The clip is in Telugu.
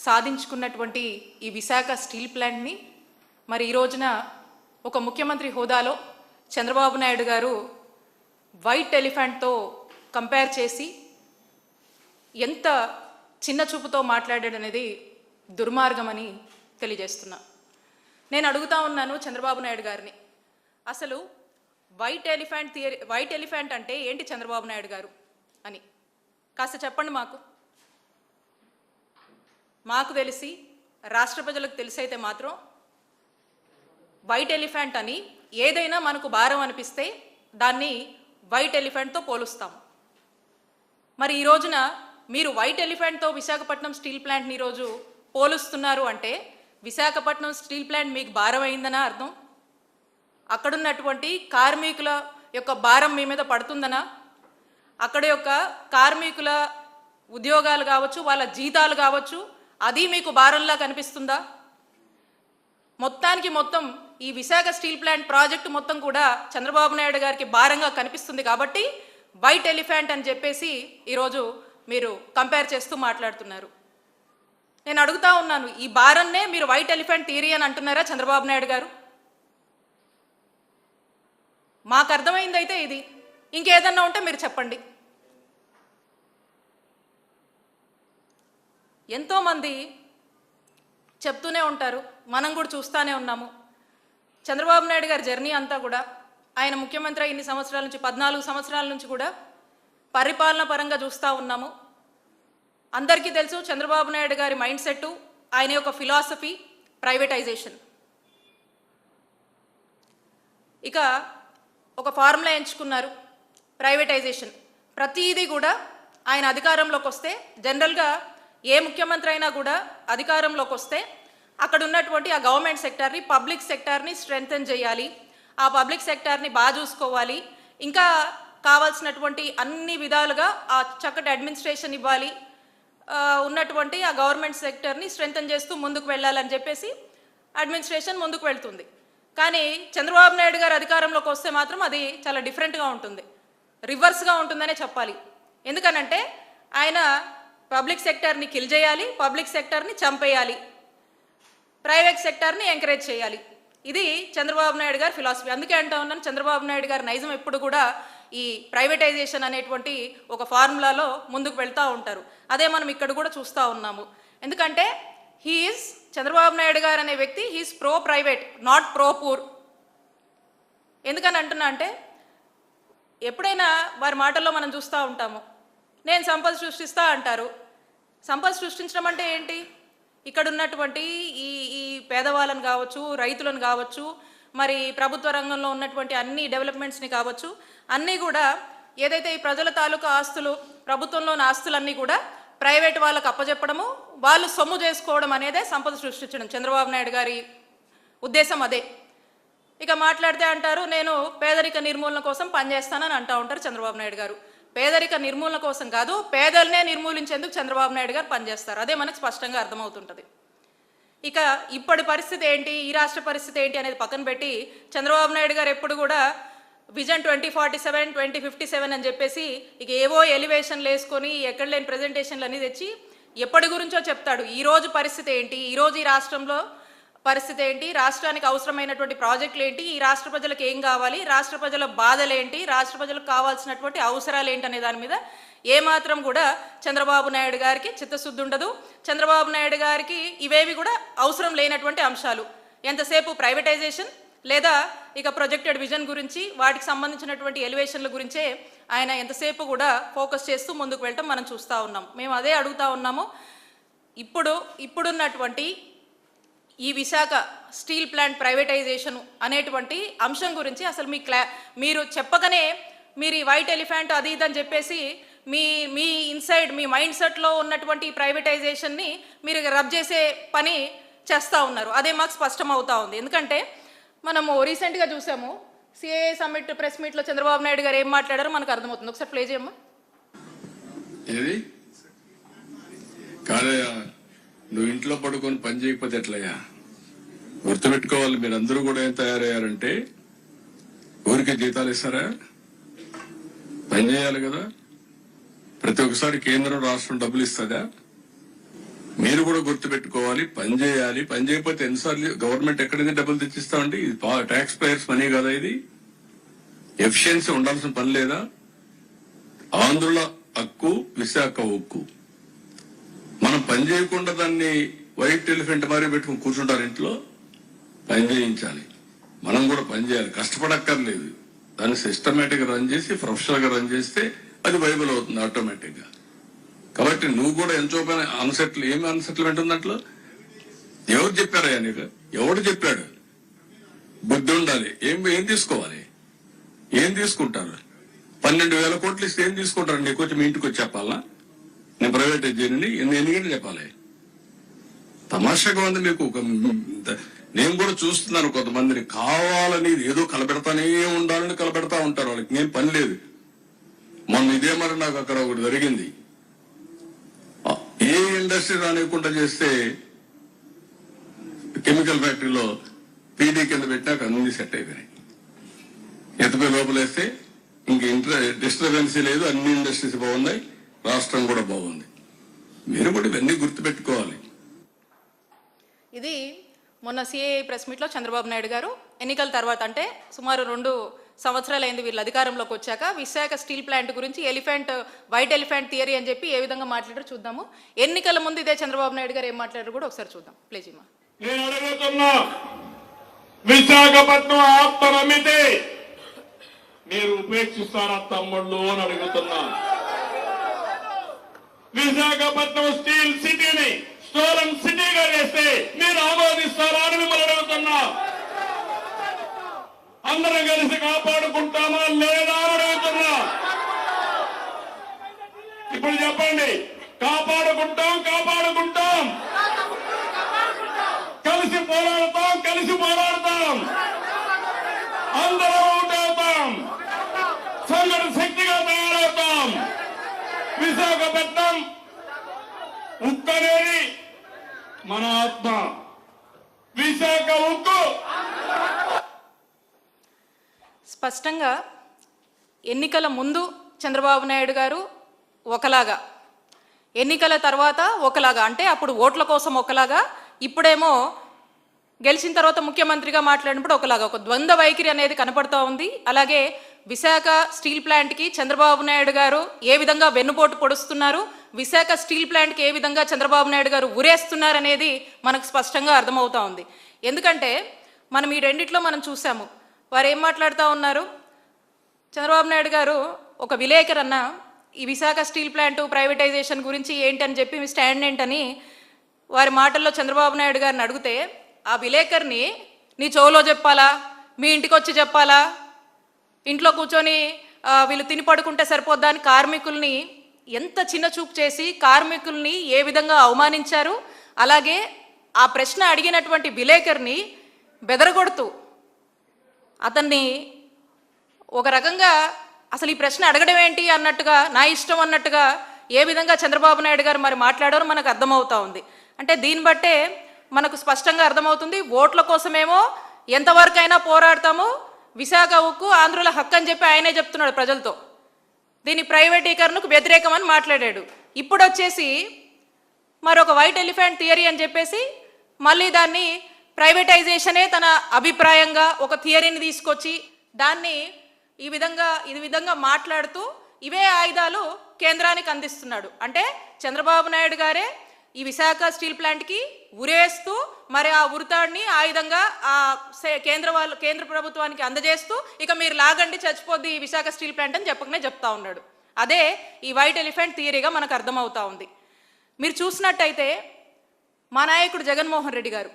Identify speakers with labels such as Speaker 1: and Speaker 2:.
Speaker 1: సాధించుకున్నటువంటి ఈ విశాఖ స్టీల్ ప్లాంట్ని మరి ఈ రోజున ఒక ముఖ్యమంత్రి హోదాలో చంద్రబాబు నాయుడు గారు వైట్ ఎలిఫెంట్తో కంపేర్ చేసి ఎంత చిన్న చూపుతో మాట్లాడాడనేది దుర్మార్గమని తెలియజేస్తున్నా. నేను అడుగుతా ఉన్నాను చంద్రబాబు నాయుడు గారిని, అసలు వైట్ ఎలిఫెంట్ అంటే ఏంటి చంద్రబాబు నాయుడు గారు అని కాస్త చెప్పండి. మాకు తెలిసి రాష్ట్ర ప్రజలకు తెలిసైతే మాత్రం వైట్ ఎలిఫెంట్ అని ఏదైనా మనకు భారం అనిపిస్తే దాన్ని వైట్ ఎలిఫెంట్తో పోలుస్తాం. మరి ఈ రోజున మీరు వైట్ ఎలిఫెంట్తో విశాఖపట్నం స్టీల్ ప్లాంట్ని ఈరోజు పోలుస్తున్నారు అంటే విశాఖపట్నం స్టీల్ ప్లాంట్ మీకు భారం అయిందనా అర్థం? అక్కడున్నటువంటి కార్మికుల యొక్క భారం మీ మీద పడుతుందనా? అక్కడ యొక్క కార్మికుల ఉద్యోగాలు కావచ్చు, వాళ్ళ జీతాలు కావచ్చు, అది మీకు భారంలా కనిపిస్తుందా? మొత్తం ఈ విశాఖ స్టీల్ ప్లాంట్ ప్రాజెక్టు మొత్తం కూడా చంద్రబాబు నాయుడు గారికి భారంగా కనిపిస్తుంది కాబట్టి వైట్ ఎలిఫెంట్ అని చెప్పేసి ఈరోజు మీరు కంపేర్ చేస్తూ మాట్లాడుతున్నారు. నేను అడుగుతా ఉన్నాను, ఈ భారాన్నే మీరు వైట్ ఎలిఫెంట్ థియరీ అని అంటున్నారా చంద్రబాబు నాయుడు గారు? మాకు అర్థమైందైతే ఇది, ఇంకేదన్నా ఉంటే మీరు చెప్పండి. ఎంతోమంది చెప్తూనే ఉంటారు, మనం కూడా చూస్తూనే ఉన్నాము. చంద్రబాబు నాయుడు గారి జర్నీ అంతా కూడా ఆయన ముఖ్యమంత్రి ఇన్ని సంవత్సరాల నుంచి 14 సంవత్సరాల నుంచి కూడా పరిపాలన పరంగా చూస్తూ ఉన్నాము. అందరికీ తెలుసు చంద్రబాబు నాయుడు గారి మైండ్ సెట్, ఆయన యొక్క ఫిలాసఫీ ప్రైవేటైజేషన్. ఇక ఒక ఫార్ములా ఎంచుకున్నారు, ప్రైవేటైజేషన్. ప్రతిదీ కూడా ఆయన అధికారంలోకి వస్తే, జనరల్గా ఏ ముఖ్యమంత్రి అయినా కూడా అధికారంలోకి వస్తే అక్కడ ఉన్నటువంటి ఆ గవర్నమెంట్ సెక్టార్ని, పబ్లిక్ సెక్టార్ని స్ట్రెంగ్తెన్ చేయాలి, ఆ పబ్లిక్ సెక్టార్ని బాగా చూసుకోవాలి, ఇంకా కావాల్సినటువంటి అన్ని విధాలుగా ఆ చక్కటి అడ్మినిస్ట్రేషన్ ఇవ్వాలి, ఉన్నటువంటి ఆ గవర్నమెంట్ సెక్టర్ని స్ట్రెంగ్తెన్ చేస్తూ ముందుకు వెళ్ళాలని చెప్పేసి అడ్మినిస్ట్రేషన్ ముందుకు వెళ్తుంది. కానీ చంద్రబాబు నాయుడు గారు అధికారంలోకి వస్తే మాత్రం అది చాలా డిఫరెంట్గా ఉంటుంది, రివర్స్గా ఉంటుందనే చెప్పాలి. ఎందుకనంటే ఆయన పబ్లిక్ సెక్టర్ని కిల్ చేయాలి, పబ్లిక్ సెక్టర్ని చంపేయాలి, ప్రైవేట్ సెక్టర్ని ఎంకరేజ్ చేయాలి. ఇది చంద్రబాబు నాయుడు గారి ఫిలాసఫీ. అందుకే అంటా ఉన్నాను, చంద్రబాబు నాయుడు గారి నైజం ఎప్పుడు కూడా ఈ ప్రైవేటైజేషన్ అనేటువంటి ఒక ఫార్ములాలో ముందుకు వెళ్తూ ఉంటారు. అదే మనం ఇక్కడ కూడా చూస్తూ ఉన్నాము. ఎందుకంటే చంద్రబాబు నాయుడు గారు అనే వ్యక్తి he's pro private, not pro poor. ఎందుకని అంటున్నా అంటే ఎప్పుడైనా వారి మాటల్లో మనం చూస్తూ ఉంటాము, నేను సంపద సృష్టిస్తా అంటారు. సంపద సృష్టించడం అంటే ఏంటి? ఇక్కడ ఉన్నటువంటి ఈ పేదవాళ్ళని కావచ్చు, రైతులను కావచ్చు, మరి ప్రభుత్వ రంగంలో ఉన్నటువంటి అన్ని డెవలప్మెంట్స్ని కావచ్చు, అన్నీ కూడా ఏదైతే ఈ ప్రజల తాలూకా ఆస్తులు, ప్రభుత్వంలోని ఆస్తులన్నీ కూడా ప్రైవేట్ వాళ్ళకు అప్పచెప్పడము, వాళ్ళు సొమ్ము చేసుకోవడం అనేదే సంపద సృష్టించడం. చంద్రబాబు నాయుడు గారి ఉద్దేశం అదే. ఇక మాట్లాడితే అంటారు, నేను పేదరిక నిర్మూలన కోసం పనిచేస్తానని అంటూ ఉంటారు చంద్రబాబు నాయుడు గారు. పేదరిక నిర్మూలన కోసం కాదు, పేదలనే నిర్మూలించేందుకు చంద్రబాబు నాయుడు గారు పనిచేస్తారు. అదే మనకు స్పష్టంగా అర్థమవుతుంటుంది. ఇక ఇప్పటి పరిస్థితి ఏంటి, ఈ రాష్ట్ర పరిస్థితి ఏంటి అనేది పక్కన పెట్టి చంద్రబాబు నాయుడు గారు ఎప్పుడు కూడా విజన్ 2047, 2057 అని చెప్పేసి ఇక ఏవో ఎలివేషన్లు వేసుకొని ఎక్కడ లేని ప్రజెంటేషన్లు అన్నీ తెచ్చి ఎప్పటి గురించో చెప్తాడు. ఈరోజు పరిస్థితి ఏంటి, ఈరోజు ఈ రాష్ట్రంలో పరిస్థితి ఏంటి, రాష్ట్రానికి అవసరమైనటువంటి ప్రాజెక్టులు ఏంటి, ఈ రాష్ట్ర ప్రజలకు ఏం కావాలి, రాష్ట్ర ప్రజల బాధలు ఏంటి, రాష్ట్ర ప్రజలకు కావాల్సినటువంటి అవసరాలు ఏంటి అనే దాని మీద ఏమాత్రం కూడా చంద్రబాబు నాయుడు గారికి చిత్తశుద్ధి ఉండదు. చంద్రబాబు నాయుడు గారికి ఇవేవి కూడా అవసరం లేనటువంటి అంశాలు. ఎంతసేపు ప్రైవేటైజేషన్ లేదా ఇక ప్రొజెక్టెడ్ విజన్ గురించి, వాటికి సంబంధించినటువంటి ఎలివేషన్ల గురించే ఆయన ఎంతసేపు కూడా ఫోకస్ చేస్తూ ముందుకు వెళ్ళటం మనం చూస్తూ ఉన్నాం. మేము అదే అడుగుతూ ఉన్నాము, ఇప్పుడున్నటువంటి ఈ విశాఖ స్టీల్ ప్లాంట్ ప్రైవేటైజేషన్ అనేటువంటి అంశం గురించి అసలు మీరు చెప్పగానే మీరు ఈ వైట్ ఎలిఫెంట్ అది ఇదని చెప్పేసి మీ ఇన్సైడ్ మీ మైండ్ సెట్లో ఉన్నటువంటి ప్రైవేటైజేషన్ని మీరు రబ్ చేసే పని చేస్తూ ఉన్నారు. అదే మాకు స్పష్టం అవుతా ఉంది. ఎందుకంటే మనము రీసెంట్గా చూసాము, సిఏఏ సమ్మిట్ ప్రెస్ మీట్లో చంద్రబాబు నాయుడు గారు ఏం మాట్లాడారో మనకు అర్థమవుతుంది. ఒకసారి ప్లే చేయమ్మా.
Speaker 2: నువ్వు ఇంట్లో పడుకొని పని చేయకపోతే ఎట్లయ్యా? గుర్తుపెట్టుకోవాలి, మీరందరూ కూడా ఏం తయారయ్యారంటే ఊరికే జీతాలు ఇస్తారా? పని చేయాలి కదా. ప్రతి ఒక్కసారి కేంద్రం రాష్ట్రం డబ్బులు ఇస్తుందా? మీరు కూడా గుర్తుపెట్టుకోవాలి, పని చేయాలి. పని చేయకపోతే ఎన్నిసార్లు గవర్నమెంట్ ఎక్కడైనా డబ్బులు తెచ్చిస్తామండి? ఇది ట్యాక్స్ పేయర్స్ మనీ కదా. ఇది ఎఫిషియన్సీ ఉండాల్సిన పని లేదా? ఆంధ్రుల హక్కు, విశాఖ ఉక్కు. మనం పని చేయకుండా దాన్ని వైట్ ఎలిఫెంట్ మారి పెట్టుకుని కూర్చుంటారు ఇంట్లో. పని చేయించాలి, మనం కూడా పని చేయాలి. కష్టపడక్కర్లేదు. దాన్ని సిస్టమేటిక్ గా రన్ చేసి ప్రొఫెషనల్ గా రన్ చేస్తే అది వైబుల్ అవుతుంది ఆటోమేటిక్ గా. కాబట్టి నువ్వు కూడా ఎంతో పని ఏమి అన్సెటిల్మెంట్ ఉంది అట్లా? ఎవరు చెప్పారయ్యా నీకు? ఎవడు చెప్పాడు? బుద్ధి ఉండాలి. ఏం తీసుకోవాలి? ఏం తీసుకుంటారు? 12,000 కోట్లు ఇస్తే ఏం తీసుకుంటారు? నీకు వచ్చి మీ ఇంటికి వచ్చి చెప్పాలా? నేను ప్రైవేటైజ్ చేయని ఎన్ని గంటలు చెప్పాలి? తమాషాగా ఉంది మీకు. నేను కూడా చూస్తున్నాను, కొంతమందిని కావాలని ఏదో కలబెడతానే ఉండాలని కలబెడతా ఉంటారు. వాళ్ళకి ఏం పని లేదు. మొన్న ఇదే మరి నాకు అక్కడ ఒకటి జరిగింది. ఏ ఇండస్ట్రీ రానివ్వకుండా చేస్తే కెమికల్ ఫ్యాక్టరీలో పీడీ కింద పెట్టినాక అన్ని సెట్ అయిపోయినాయి. ఎత్తుపై లోపలేస్తే ఇంక డిస్టర్బెన్సీ లేదు, అన్ని ఇండస్ట్రీస్ బాగున్నాయి, రాష్ట్రం కూడా బాగుంది. మీరు కూడా ఇవన్నీ గుర్తుపెట్టుకోవాలి.
Speaker 1: ఇది మొన్న సిఐ ప్రెస్ మీట్లో చంద్రబాబు నాయుడు గారు ఎన్నికల తర్వాత, అంటే సుమారు 2 సంవత్సరాలు అయింది వీళ్ళు అధికారంలోకి వచ్చాక, విశాఖ స్టీల్ ప్లాంట్ గురించి వైట్ ఎలిఫెంట్ థియరీ అని చెప్పి ఏ విధంగా మాట్లాడారో చూద్దాము. ఎన్నికల ముందు ఇదే చంద్రబాబు నాయుడు గారు ఏం మాట్లాడారు కూడా ఒకసారి చూద్దాం. ప్లీజ్ అమ్మా.
Speaker 3: నేను అడుగుతున్నా, విశాఖపట్నం ఆత్మ నమ్మితే మీరు ఉపేక్షిస్తారా తమ్ముళ్ళు అని అడుగుతున్నా. విశాఖపట్నం స్టీల్ సిటీని స్టోరన్ సిటీగా చేస్తే మీరు ఆమోదిస్తారా అని మిమ్మల్ని అడుగుతున్నా. అందరం కలిసి కాపాడుకుంటామా లేదా అని అడుగుతున్నా. ఇప్పుడు చెప్పండి, కాపాడుకుంటాం కలిసి పోరాడతాం అందరం ఒకటవుతాం, సంఘటన శక్తిగా తయారవుతాం. విశాఖపట్నం ఉక్కు అనేది మన ఆత్మ. విశాఖ ఉక్కు
Speaker 1: స్పష్టంగా ఎన్నికల ముందు చంద్రబాబు నాయుడు గారు ఒకలాగా, ఎన్నికల తర్వాత ఒకలాగా, అంటే అప్పుడు ఓట్ల కోసం ఒకలాగా, ఇప్పుడేమో గెలిచిన తర్వాత ముఖ్యమంత్రిగా మాట్లాడినప్పుడు ఒకలాగా, ఒక ద్వంద్వ వైఖరి అనేది కనపడుతూ ఉంది. అలాగే విశాఖ స్టీల్ ప్లాంట్కి చంద్రబాబు నాయుడు గారు ఏ విధంగా వెన్నుపోటు పొడుస్తున్నారు, విశాఖ స్టీల్ ప్లాంట్కి ఏ విధంగా చంద్రబాబు నాయుడు గారు ఉరేస్తున్నారు అనేది మనకు స్పష్టంగా అర్థమవుతా ఉంది. ఎందుకంటే మనం ఈ రెండిట్లో మనం చూసాము, వారు ఏం మాట్లాడుతూ ఉన్నారు. చంద్రబాబు నాయుడు గారు ఒక విలేకరన్న ఈ విశాఖ స్టీల్ ప్లాంట్ ప్రైవేటైజేషన్ గురించి ఏంటని చెప్పి మీ స్టాండ్ ఏంటని వారి మాటల్లో చంద్రబాబు నాయుడు గారిని అడిగితే, ఆ విలేకరిని నీ చెవులో చెప్పాలా, మీ ఇంటికి వచ్చి చెప్పాలా, ఇంట్లో కూర్చొని వీళ్ళు తిని పడుకుంటే సరిపోద్దా అని కార్మికుల్ని ఎంత చిన్న చూపు చేసి కార్మికుల్ని ఏ విధంగా అవమానించారు. అలాగే ఆ ప్రశ్న అడిగినటువంటి విలేకరిని బెదరగొడుతూ అతన్ని ఒక రకంగా అసలు ఈ ప్రశ్న అడగడం ఏంటి అన్నట్టుగా, నా ఇష్టం అన్నట్టుగా ఏ విధంగా చంద్రబాబు నాయుడు గారు మరి మాట్లాడారో మనకు అర్థమవుతా ఉంది. అంటే దీన్ని బట్టే మనకు స్పష్టంగా అర్థమవుతుంది, ఓట్ల కోసమేమో ఎంతవరకైనా పోరాడతాము, విశాఖ ఉక్కు ఆంధ్రుల హక్కు అని చెప్పి ఆయనే చెప్తున్నాడు ప్రజలతో. దీని ప్రైవేటీకరణకు వ్యతిరేకమని మాట్లాడాడు. ఇప్పుడు వచ్చేసి మరొక వైట్ ఎలిఫెంట్ థియరీ అని చెప్పేసి మళ్ళీ దాన్ని ప్రైవేటైజేషనే తన అభిప్రాయంగా ఒక థియరీని తీసుకొచ్చి దాన్ని ఈ విధంగా మాట్లాడుతూ ఇవే ఆయుధాలు కేంద్రానికి అందిస్తున్నాడు. అంటే చంద్రబాబు నాయుడు గారే ఈ విశాఖ స్టీల్ ప్లాంట్కి ఉరేస్తూ మరి ఆ ఉరితాడిని ఆయుధంగా ఆ కేంద్ర ప్రభుత్వానికి అందజేస్తూ ఇక మీరు లాగండి చచ్చిపోద్ది ఈ విశాఖ స్టీల్ ప్లాంట్ అని చెప్పకనే చెప్తా ఉన్నాడు. అదే ఈ వైట్ ఎలిఫెంట్ థియరీగా మనకు అర్థమవుతా ఉంది. మీరు చూసినట్టయితే మా నాయకుడు జగన్మోహన్ రెడ్డి గారు